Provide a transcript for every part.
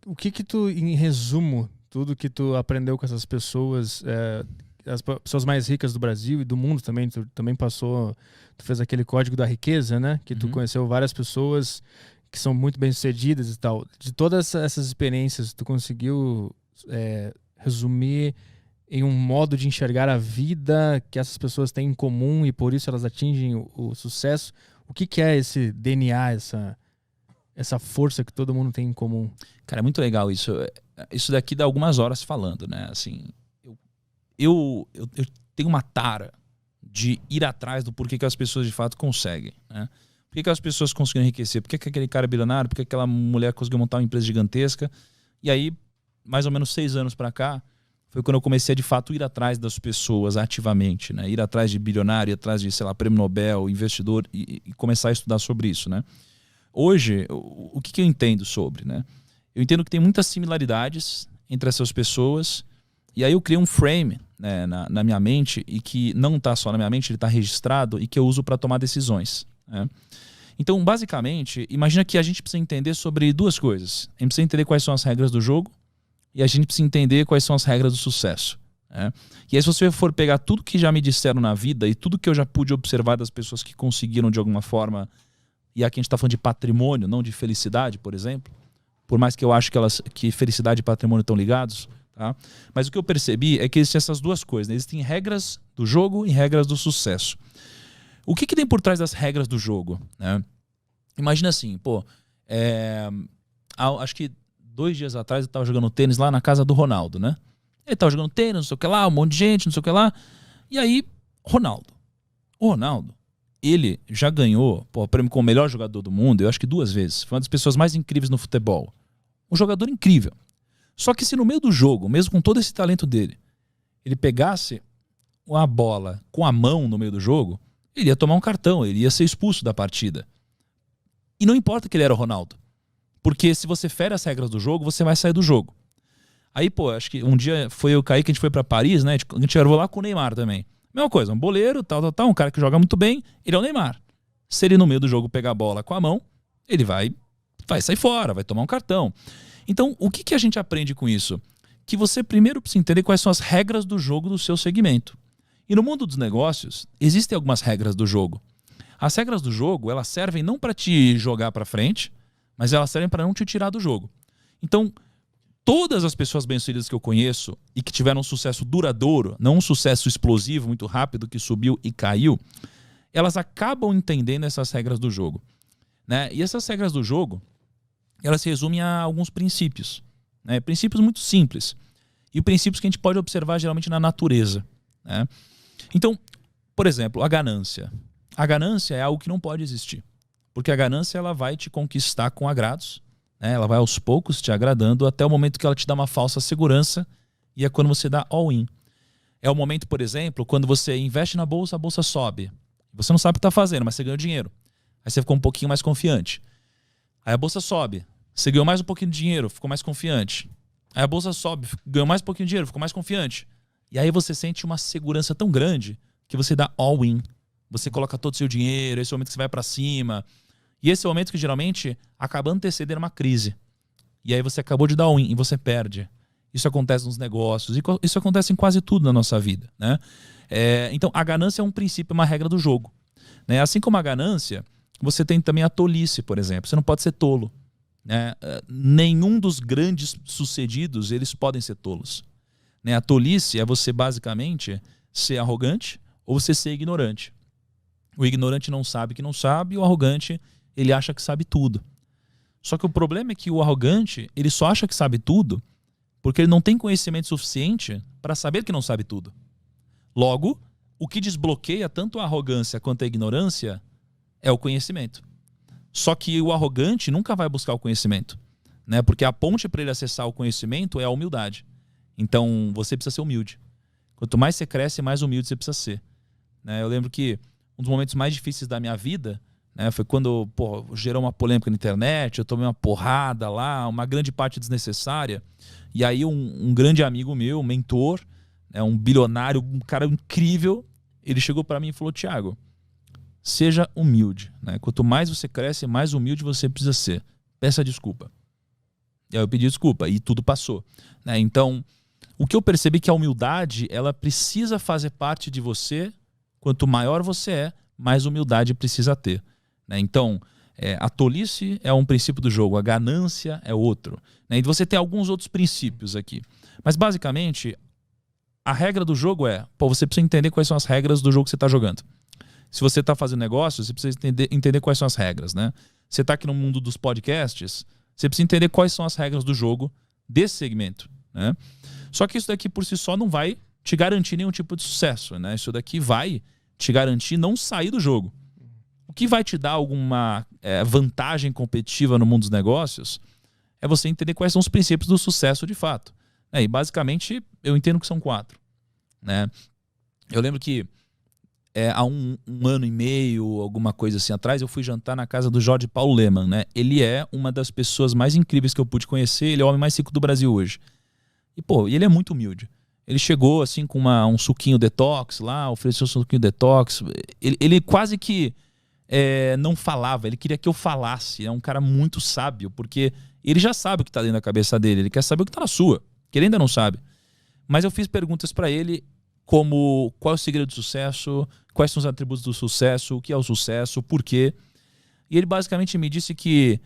o que que tu, em resumo, tudo que tu aprendeu com essas pessoas, as pessoas mais ricas do Brasil e do mundo também, tu também passou, tu fez aquele código da riqueza, né? Que tu conheceu várias pessoas que são muito bem-sucedidas e tal. De todas essas experiências, tu conseguiu resumir em um modo de enxergar a vida que essas pessoas têm em comum e por isso elas atingem o sucesso? O que que é esse DNA, essa força que todo mundo tem em comum? Cara, é muito legal isso. Isso daqui dá algumas horas falando, né? Assim, eu tenho uma tara de ir atrás do porquê que as pessoas de fato conseguem, né? Por que as pessoas conseguiram enriquecer? Por que aquele cara é bilionário? Por que aquela mulher conseguiu montar uma empresa gigantesca? E aí, mais ou menos 6 anos para cá, foi quando eu comecei a de fato ir atrás das pessoas ativamente, né? Ir atrás de bilionário, ir atrás de, sei lá, prêmio Nobel, investidor e começar a estudar sobre isso, né? Hoje, o que eu entendo sobre, né? Eu entendo que tem muitas similaridades entre essas pessoas e aí eu criei um frame, né, na minha mente e que não está só na minha mente, ele está registrado e que eu uso para tomar decisões, né? Então, basicamente, imagina que a gente precisa entender sobre 2 coisas. A gente precisa entender quais são as regras do jogo e a gente precisa entender quais são as regras do sucesso, né? E aí, se você for pegar tudo que já me disseram na vida e tudo que eu já pude observar das pessoas que conseguiram de alguma forma, e aqui a gente está falando de patrimônio, não de felicidade, por exemplo, por mais que eu acho que felicidade e patrimônio estão ligados, tá? Mas o que eu percebi é que existem essas 2 coisas, né? Existem regras do jogo e regras do sucesso. O que tem por trás das regras do jogo, né? Imagina assim, acho que 2 dias atrás eu estava jogando tênis lá na casa do Ronaldo, né? Ele estava jogando tênis, não sei o que lá, um monte de gente, não sei o que lá. E aí, o Ronaldo, ele já ganhou o prêmio como o melhor jogador do mundo, eu acho que 2 vezes. Foi uma das pessoas mais incríveis no futebol. Um jogador incrível. Só que se no meio do jogo, mesmo com todo esse talento dele, ele pegasse uma bola com a mão no meio do jogo, ele ia tomar um cartão, ele ia ser expulso da partida. E não importa que ele era o Ronaldo. Porque se você fere as regras do jogo, você vai sair do jogo. Aí, acho que um dia foi eu e o Kaique, a gente foi pra Paris, né? A gente levou lá com o Neymar também. Mesma coisa, um boleiro, tal, um cara que joga muito bem, ele é o Neymar. Se ele no meio do jogo pegar a bola com a mão, ele vai sair fora, vai tomar um cartão. Então, o que a gente aprende com isso? Que você primeiro precisa entender quais são as regras do jogo do seu segmento. E no mundo dos negócios, existem algumas regras do jogo. As regras do jogo, elas servem não para te jogar para frente, mas elas servem para não te tirar do jogo. Então, todas as pessoas bem-sucedidas que eu conheço e que tiveram um sucesso duradouro, não um sucesso explosivo, muito rápido, que subiu e caiu, elas acabam entendendo essas regras do jogo, né? E essas regras do jogo, elas se resumem a alguns princípios, né? Princípios muito simples. E princípios que a gente pode observar geralmente na natureza, né? Então, por exemplo, a ganância. A ganância é algo que não pode existir. Porque a ganância ela vai te conquistar com agrados, né? Ela vai aos poucos te agradando até o momento que ela te dá uma falsa segurança e é quando você dá all-in. É o momento, por exemplo, quando você investe na bolsa, a bolsa sobe. Você não sabe o que está fazendo, mas você ganhou dinheiro. Aí você ficou um pouquinho mais confiante. Aí a bolsa sobe. Você ganhou mais um pouquinho de dinheiro, ficou mais confiante. Aí a bolsa sobe, ganhou mais um pouquinho de dinheiro, ficou mais confiante. E aí você sente uma segurança tão grande que você dá all-in. Você coloca todo o seu dinheiro, esse é o momento que você vai para cima. E esse é o momento que geralmente acaba antecedendo uma crise. E aí você acabou de dar all-in e você perde. Isso acontece nos negócios, isso acontece em quase tudo na nossa vida, né? Então a ganância é um princípio, uma regra do jogo, né? Assim como a ganância, você tem também a tolice, por exemplo. Você não pode ser tolo, né? Nenhum dos grandes sucedidos, eles podem ser tolos, né? A tolice é você basicamente ser arrogante ou você ser ignorante. O ignorante não sabe que não sabe e o arrogante, ele acha que sabe tudo. Só que o problema é que o arrogante, ele só acha que sabe tudo porque ele não tem conhecimento suficiente para saber que não sabe tudo. Logo, o que desbloqueia tanto a arrogância quanto a ignorância é o conhecimento. Só que o arrogante nunca vai buscar o conhecimento, né? Porque a ponte para ele acessar o conhecimento é a humildade. Então, você precisa ser humilde. Quanto mais você cresce, mais humilde você precisa ser, né? Eu lembro que um dos momentos mais difíceis da minha vida, né, foi quando gerou uma polêmica na internet, eu tomei uma porrada lá, uma grande parte desnecessária. E aí um grande amigo meu, um mentor, né, um bilionário, um cara incrível, ele chegou para mim e falou: Thiago, seja humilde, né? Quanto mais você cresce, mais humilde você precisa ser. Peça desculpa. E aí eu pedi desculpa e tudo passou. Né? Então, o que eu percebi é que a humildade, ela precisa fazer parte de você. Quanto maior você é, mais humildade precisa ter. Né? Então, a tolice é um princípio do jogo, a ganância é outro. Né? E você tem alguns outros princípios aqui. Mas, basicamente, a regra do jogo você precisa entender quais são as regras do jogo que você está jogando. Se você está fazendo negócio, você precisa entender quais são as regras. Né? Você está aqui no mundo dos podcasts, você precisa entender quais são as regras do jogo desse segmento. Né? Só que isso daqui por si só não vai te garantir nenhum tipo de sucesso. Né? Isso daqui vai te garantir não sair do jogo. O que vai te dar alguma vantagem competitiva no mundo dos negócios é você entender quais são os princípios do sucesso de fato. E basicamente eu entendo que são 4. Né? Eu lembro que há um ano e meio, alguma coisa assim atrás, eu fui jantar na casa do Jorge Paulo Lemann. Né? Ele é uma das pessoas mais incríveis que eu pude conhecer. Ele é o homem mais rico do Brasil hoje. E ele é muito humilde. Ele chegou assim com um suquinho detox lá, ofereceu um suquinho detox. Ele quase que não falava, ele queria que eu falasse. É um cara muito sábio, porque ele já sabe o que está dentro da cabeça dele. Ele quer saber o que está na sua, que ele ainda não sabe. Mas eu fiz perguntas para ele como qual é o segredo do sucesso, quais são os atributos do sucesso, o que é o sucesso, por quê. E ele basicamente me disse que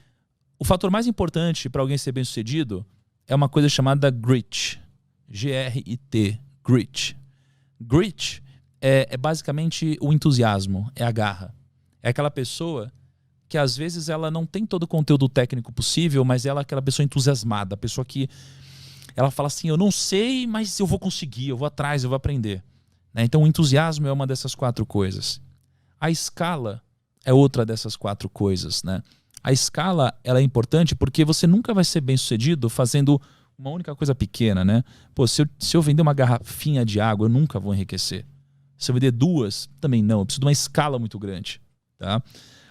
o fator mais importante para alguém ser bem-sucedido é uma coisa chamada grit. G-R-I-T. Grit. Grit é basicamente o entusiasmo, é a garra. É aquela pessoa que às vezes ela não tem todo o conteúdo técnico possível, mas ela é aquela pessoa entusiasmada, a pessoa que ela fala assim, eu não sei, mas eu vou conseguir, eu vou atrás, eu vou aprender. Né? Então o entusiasmo é uma dessas 4 coisas. A escala é outra dessas 4 coisas. Né? A escala ela é importante porque você nunca vai ser bem sucedido fazendo uma única coisa pequena. Né? Pô, se eu vender uma garrafinha de água, eu nunca vou enriquecer. Se eu vender 2, também não. Eu preciso de uma escala muito grande. Tá?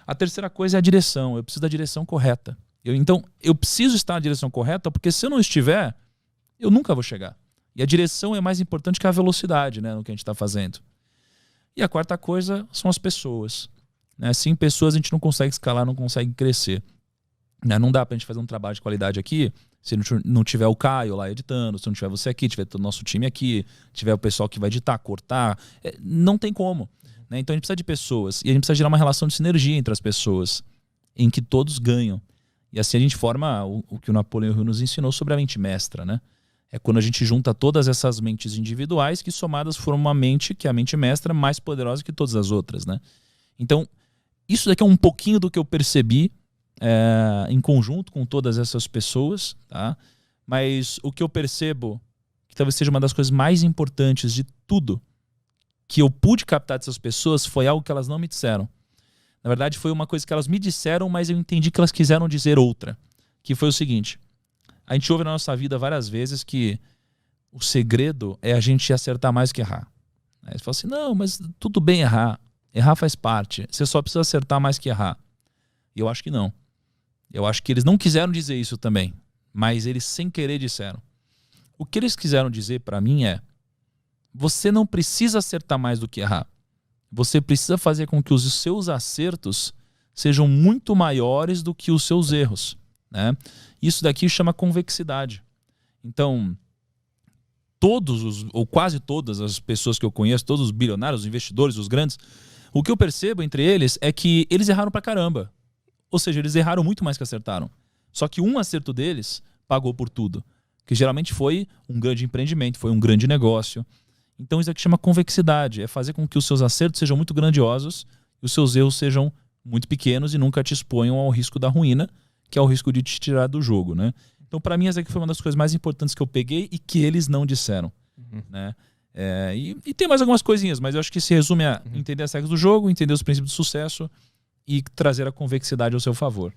A terceira coisa é a direção. Eu preciso da direção correta. Então, eu preciso estar na direção correta, porque se eu não estiver, eu nunca vou chegar. E a direção é mais importante que a velocidade, né, no que a gente está fazendo. E a quarta coisa são as pessoas. Né? Sem pessoas a gente não consegue escalar, não consegue crescer. Né? Não dá para a gente fazer um trabalho de qualidade aqui se não tiver o Caio lá editando, se não tiver você aqui, tiver todo o nosso time aqui, tiver o pessoal que vai editar, cortar. Não tem como. Né? Então a gente precisa de pessoas. E a gente precisa gerar uma relação de sinergia entre as pessoas, em que todos ganham. E assim a gente forma o que o Napoleão Hill nos ensinou sobre a mente mestra. Né? É quando a gente junta todas essas mentes individuais que somadas formam uma mente, que é a mente mestra, mais poderosa que todas as outras. Né? Então, isso daqui é um pouquinho do que eu percebi em conjunto com todas essas pessoas. Tá? Mas o que eu percebo, que talvez seja uma das coisas mais importantes de tudo que eu pude captar dessas pessoas, foi algo que elas não me disseram. Na verdade, foi uma coisa que elas me disseram, mas eu entendi que elas quiseram dizer outra. Que foi o seguinte: a gente ouve na nossa vida várias vezes que o segredo é a gente acertar mais que errar. Aí você fala assim, não, mas tudo bem errar. Errar faz parte. Você só precisa acertar mais que errar. E eu acho que não. Eu acho que eles não quiseram dizer isso também. Mas eles sem querer disseram. O que eles quiseram dizer para mim é: você não precisa acertar mais do que errar. Você precisa fazer com que os seus acertos sejam muito maiores do que os seus erros. Né? Isso daqui chama convexidade. Então, ou quase todas as pessoas que eu conheço, todos os bilionários, os investidores, os grandes, o que eu percebo entre eles é que eles erraram pra caramba. Ou seja, eles erraram muito mais que acertaram. Só que um acerto deles pagou por tudo. Que geralmente foi um grande empreendimento, foi um grande negócio. Então isso aqui chama convexidade. É fazer com que os seus acertos sejam muito grandiosos e os seus erros sejam muito pequenos e nunca te exponham ao risco da ruína, que é o risco de te tirar do jogo. Né? Então, para mim, essa aqui foi uma das coisas mais importantes que eu peguei e que eles não disseram. Né? E tem mais algumas coisinhas, mas eu acho que se resume a entender as regras do jogo, entender os princípios do sucesso e trazer a convexidade ao seu favor.